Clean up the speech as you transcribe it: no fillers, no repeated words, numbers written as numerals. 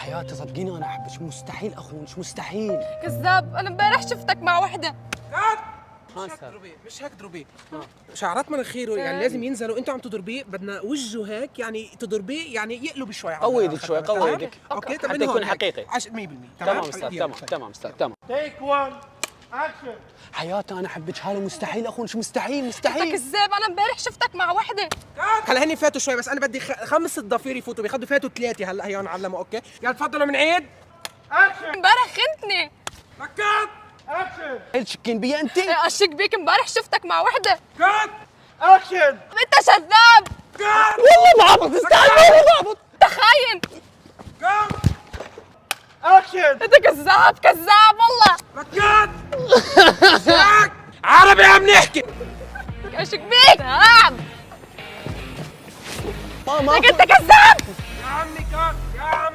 حياتي صدقيني انا احبك، مستحيل اخونش، مستحيل. كذاب، انا امبارح شفتك مع وحده. مش هيك ضربيه، مش هيك ضربيه. شعرات مناخيره يعني لازم ينزلوا، انتوا عم تضربيه، بدنا وجهه هيك يعني تضربيه يعني يقلب شوي. قوي ايدك شوي، قوي ايدك. اوكي حتى يكون حقيقي. 100%. تمام استاذ، تمام استاذ، تمام. تيك 1 اكشن. حياتي انا احبك، هذا مستحيل اخونش، مستحيل انت مستحيل. كذاب، انا امبارح شفتك مع وحده. هلا هني فاتوا شوي، بس انا بدي 5 ضفير يفوتوا، بياخذوا فاتوا 3 هلا هيون علموا. اوكي يلا تفضلوا من عيد. اكشن. امبارح خنتني. فكات اكشن. تشكين بي انت؟ اشك بيك، امبارح شفتك مع وحده. كات اكشن. انت شذاب، كات والله ضابط، استاذ والله ضابط. انت خاين، كات اكشن. انت كذاب كذاب والله. فكات عربي عم نحكي. اشك بيك ما انت كذاب. يا عمي كات، يا عمي